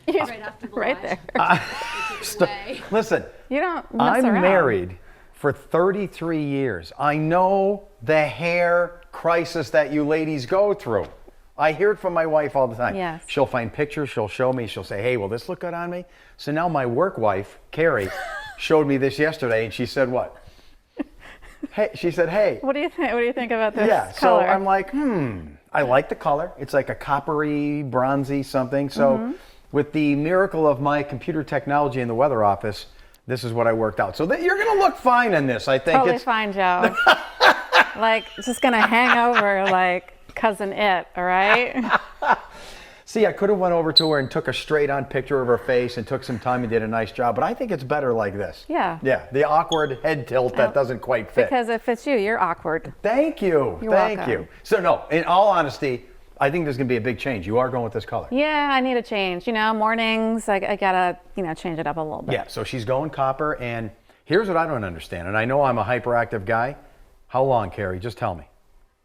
Right after the Right there. Listen, You don't mess I'm around. married for 33 years. I know the hair crisis that you ladies go through. I hear it from my wife all the time. Yes. She'll find pictures, she'll show me, she'll say, hey, will this look good on me? So now my work wife, Carrie, showed me this yesterday and she said what? Hey, she said, hey. What do you think? What do you think about this Yeah, color? so I'm like, I like the color. It's like a coppery, bronzy something. So with the miracle of my computer technology in the weather office, this is what I worked out. So that you're going to look fine in this, I think. Totally fine, Joe. Like, it's just going to hang over like Cousin It, all right? See, I could have went over to her and took a straight-on picture of her face and took some time and did a nice job, but I think it's better like this. Yeah. Yeah, the awkward head tilt that doesn't quite fit. Because if it's you, you're awkward. Thank you. You're Thank welcome. you. So no, in all honesty, I think there's going to be a big change. You are going with this color. Yeah, I need a change. You know, mornings, I gotta, change it up a little bit. Yeah, so she's going copper, and here's what I don't understand, and I know I'm a hyperactive guy. How long, Carrie? Just tell me.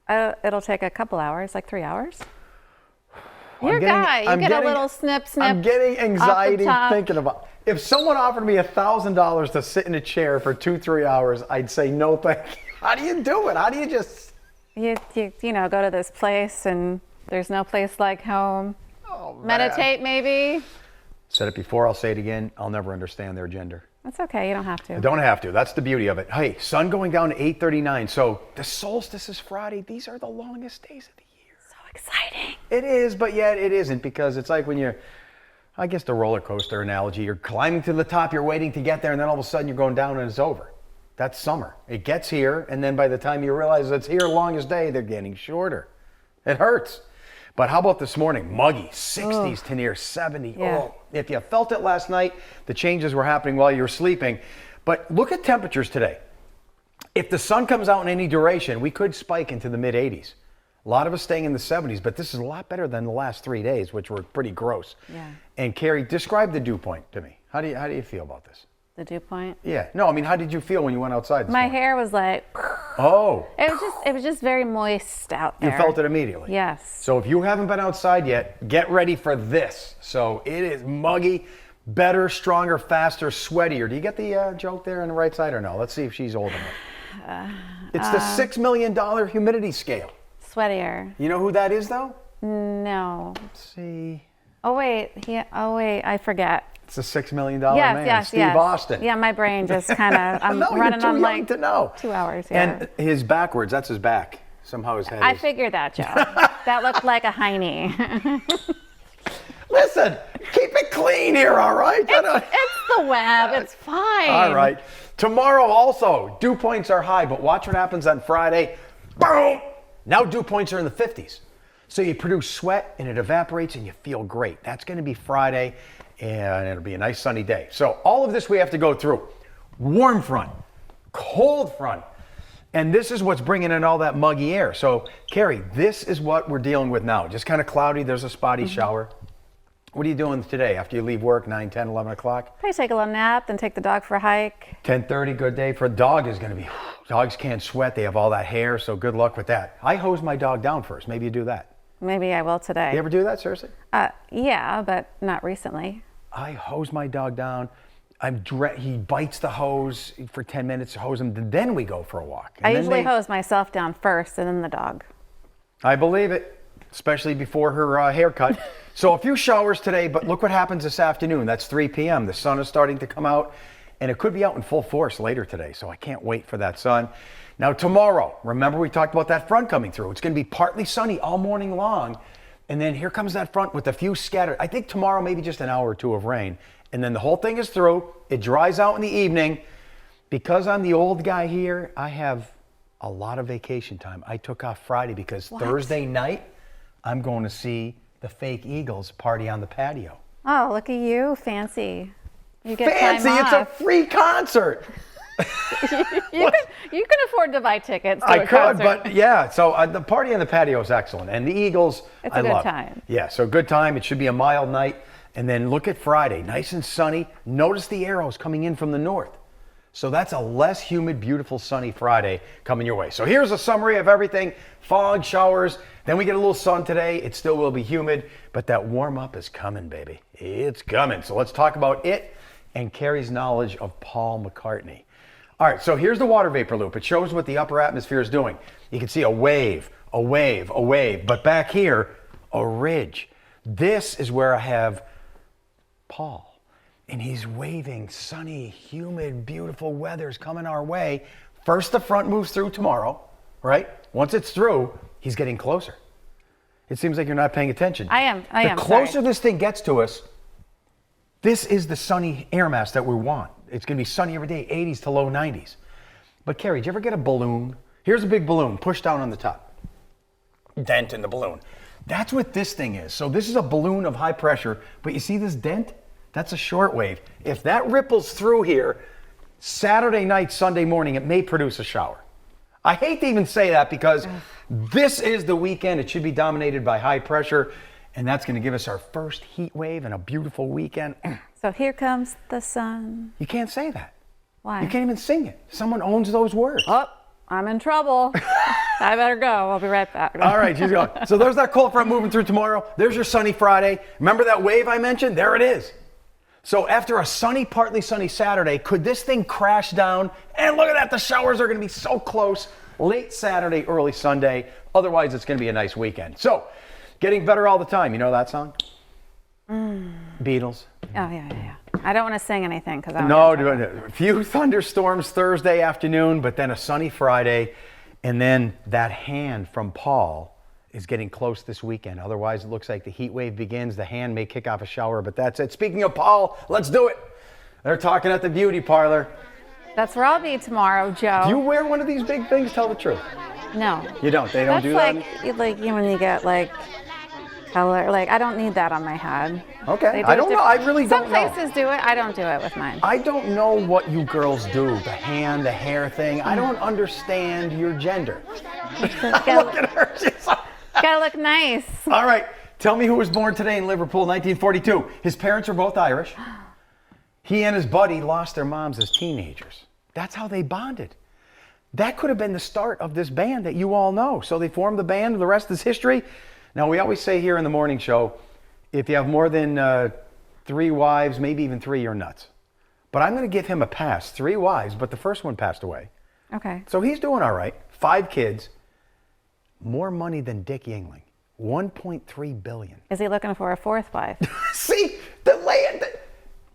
It'll take a couple hours, like 3 hours. I'm You're a getting- guy. You I'm get getting- a little snip. I'm getting anxiety top. thinking about. If someone offered me $1,000 to sit in a chair for 2-3 hours, I'd say no, thank you. How do you do it? How do you just? You go to this place and there's no place like home. Oh, man. Meditate, maybe. Said it before. I'll say it again. I'll never understand their gender. That's okay. You don't have to. I don't have to. That's the beauty of it. Hey, sun going down to 8:39. So the solstice is Friday. These are the longest days of the year. So exciting. It is, but yet it isn't, because it's like when you're, I guess the roller coaster analogy, you're climbing to the top, you're waiting to get there, and then all of a sudden you're going down and it's over. That's summer. It gets here, and then by the time you realize it's here, longest day, they're getting shorter. It hurts. But how about this morning? Muggy, 60s to near 70. Yeah. Oh, if you felt it last night, the changes were happening while you were sleeping. But look at temperatures today. If the sun comes out in any duration, we could spike into the mid 80s. A lot of us staying in the 70s, but this is a lot better than the last 3 days, which were pretty gross. Yeah. And Carrie, describe the dew point to me. How do you feel about this? The dew point. Yeah. No, I mean, how did you feel when you went outside this My morning? hair was like. Oh. It was just very moist out there. You felt it immediately? Yes. So if you haven't been outside yet, get ready for this. So it is muggy, better, stronger, faster, sweatier. Do you get the joke there on the right side or no? Let's see if she's old enough. It's the $6 million humidity scale. Sweatier. You know who that is, though? No. Let's see. Oh wait. I forget. It's the $6 million Yes, man, yes, Steve yes. Austin. Yeah, my brain just kind of. I'm No, running you're too on young like to know. 2 hours. Yeah. And his backwards, that's his back. Somehow his head I is. figured that, Joe. That looked like a hiney. Listen, keep it clean here, all right? It's the web. It's fine. All right. Tomorrow also, dew points are high, but watch what happens on Friday. Boom! Now dew points are in the 50s. So you produce sweat and it evaporates and you feel great. That's going to be Friday, and it'll be a nice sunny day. So all of this we have to go through. Warm front, cold front, and this is what's bringing in all that muggy air. So Carrie, this is what we're dealing with now. Just kind of cloudy. There's a spotty shower. What are you doing today after you leave work, 9, 10, 11 o'clock? Probably take a little nap, then take the dog for a hike. 10:30, good day for a dog is going to be, dogs can't sweat. They have all that hair, so good luck with that. I hose my dog down first. Maybe you do that. Maybe I will today. You ever do that, seriously? Yeah, but not recently. I hose my dog down. He bites the hose for 10 minutes, hose him, then we go for a walk. And I then usually hose myself down first and then the dog. I believe it, especially before her haircut. So a few showers today, but look what happens this afternoon. That's 3 p.m. The sun is starting to come out, and it could be out in full force later today, so I can't wait for that sun. Now tomorrow, remember we talked about that front coming through. It's going to be partly sunny all morning long, and then here comes that front with a few scattered. I think tomorrow maybe just an hour or two of rain, and then the whole thing is through. It dries out in the evening. Because I'm the old guy here, I have a lot of vacation time. I took off Friday because Thursday night, I'm going to see the fake Eagles party on the patio. Oh, look at you, fancy. You get Fancy, time it's a off. free concert. You can afford to buy tickets to I a could, concert. but yeah, so the party on the patio is excellent. And the Eagles, It's I a good love. time. Yeah, so good time. It should be a mild night. And then look at Friday, nice and sunny. Notice the arrows coming in from the north. So that's a less humid, beautiful, sunny Friday coming your way. So here's a summary of everything. Fog, showers, then we get a little sun today. It still will be humid, but that warm up is coming, baby. It's coming. So let's talk about it and Carrie's knowledge of Paul McCartney. All right, so here's the water vapor loop. It shows what the upper atmosphere is doing. You can see a wave, a wave, a wave, but back here, a ridge. This is where I have Paul. And he's waving. Sunny, humid, beautiful weather's coming our way. First, the front moves through tomorrow, right? Once it's through, he's getting closer. It seems like you're not paying attention. I am. The closer this thing gets to us, this is the sunny air mass that we want. It's going to be sunny every day, 80s to low 90s. But Carrie, did you ever get a balloon? Here's a big balloon, push down on the top. Dent in the balloon. That's what this thing is. So this is a balloon of high pressure, but you see this dent? That's a short wave. If that ripples through here, Saturday night, Sunday morning, it may produce a shower. I hate to even say that because this is the weekend. It should be dominated by high pressure, and that's going to give us our first heat wave and a beautiful weekend. So here comes the sun. You can't say that. Why? You can't even sing it. Someone owns those words. Oh, I'm in trouble. I better go. I'll be right back. All right, she's going. So there's that cold front moving through tomorrow. There's your sunny Friday. Remember that wave I mentioned? There it is. So after a sunny, partly sunny Saturday, could this thing crash down? And look at that, the showers are going to be so close. Late Saturday, early Sunday. Otherwise, it's going to be a nice weekend. So, getting better all the time. You know that song? Beatles. Oh, yeah. I don't want to sing anything because I No, a few thunderstorms Thursday afternoon, but then a sunny Friday. And then that hand from Paul is getting close this weekend. Otherwise, it looks like the heat wave begins. The hand may kick off a shower, but that's it. Speaking of Paul, let's do it. They're talking at the beauty parlor. That's where I'll be tomorrow, Joe. Do you wear one of these big things? Tell the truth. No. You don't? They don't do that? Like when you get like color, like I don't need that on my head. Okay. I don't know. I really don't know. Some places do it. I don't do it with mine. I don't know what you girls do. The hand, the hair thing. I don't understand your gender. Look at her. Gotta look nice. All right. Tell me who was born today in Liverpool, 1942. His parents are both Irish. He and his buddy lost their moms as teenagers. That's how they bonded. That could have been the start of this band that you all know. So they formed the band, and the rest is history. Now, we always say here in the morning show, if you have more than 3 wives, maybe even 3, you're nuts. But I'm going to give him a pass. 3 wives, but the first one passed away. Okay. So he's doing all right. 5 kids. More money than Dick Yingling. $1.3 billion. Is he looking for a 4th wife? See, the land.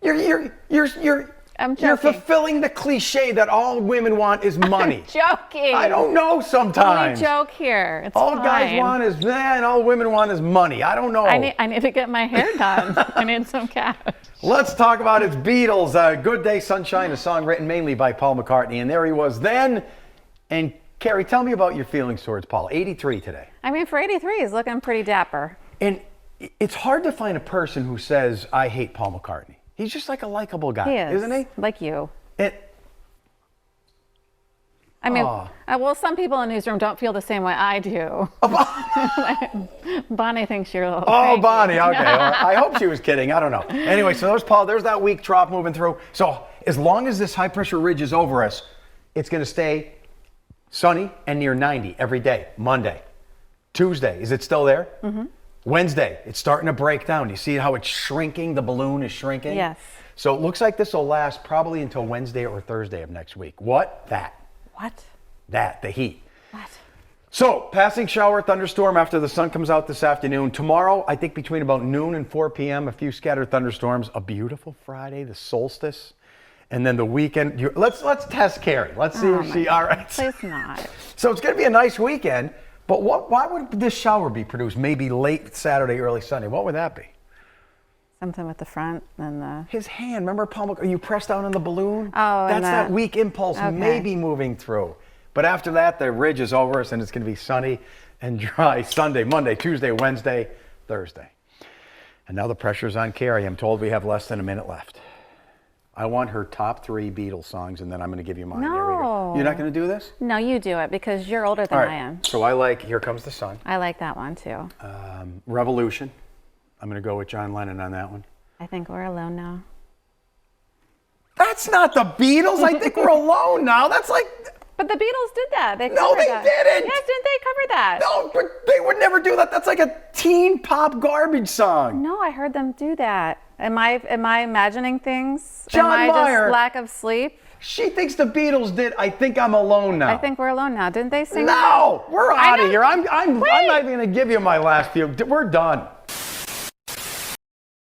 You're fulfilling the cliche that all women want is money. Joking. I don't know sometimes. We joke here. It's all fine. guys want is all women want is money. I don't know. I need to get my hair done. I need some cash. Let's talk about his Beatles. Good Day Sunshine, a song written mainly by Paul McCartney. And there he was then. And Carrie, tell me about your feelings towards Paul. 83 today. I mean, for 83, he's looking pretty dapper. And it's hard to find a person who says, I hate Paul McCartney. He's just like a likable guy, He is, isn't he? Like you. I mean, well, some people in the newsroom don't feel the same way I do. Bonnie thinks you're a little cranky. Bonnie, okay. I hope she was kidding. I don't know. Anyway, so there's Paul. There's that weak trough moving through. So as long as this high pressure ridge is over us, it's going to stay sunny and near 90 every day. Monday. Tuesday, is it still there? Mm-hmm. Wednesday, it's starting to break down. You see how it's shrinking? The balloon is shrinking? Yes. So it looks like this will last probably until Wednesday or Thursday of next week. What? That. What? That, the heat. What? So, passing shower, thunderstorm after the sun comes out this afternoon. Tomorrow, I think between about noon and 4 p.m., a few scattered thunderstorms. A beautiful Friday, the solstice. And then the weekend. Let's test Carrie. Let's see if she, all right. Please not. So it's going to be a nice weekend. But why would this shower be produced maybe late Saturday, early Sunday? What would that be? Something with the front and the... His hand, remember Paul, are you pressed down on the balloon? Oh, that's that weak impulse maybe moving through. But after that, the ridge is over us and it's going to be sunny and dry Sunday, Monday, Tuesday, Wednesday, Thursday. And now the pressure's on Carrie. I'm told we have less than a minute left. I want her top 3 Beatles songs, and then I'm going to give you mine. No. Here we go. You're not going to do this? No, you do it because you're older than I am. So I like Here Comes the Sun. I like that one too. Revolution. I'm going to go with John Lennon on that one. I think we're alone now. That's not the Beatles. I think we're alone now. That's like, But the Beatles did that. They no, covered they that. didn't. Yes, didn't they cover that? No, but they would never do that. That's like a teen pop garbage song. No, I heard them do that. Am I imagining things? John am I Mayer. just lack of sleep? She thinks the Beatles did. I think I'm alone now. I think we're alone now. Didn't they sing that? No, we're out of know. here. I'm not Wait. even gonna give you my last few. We're done.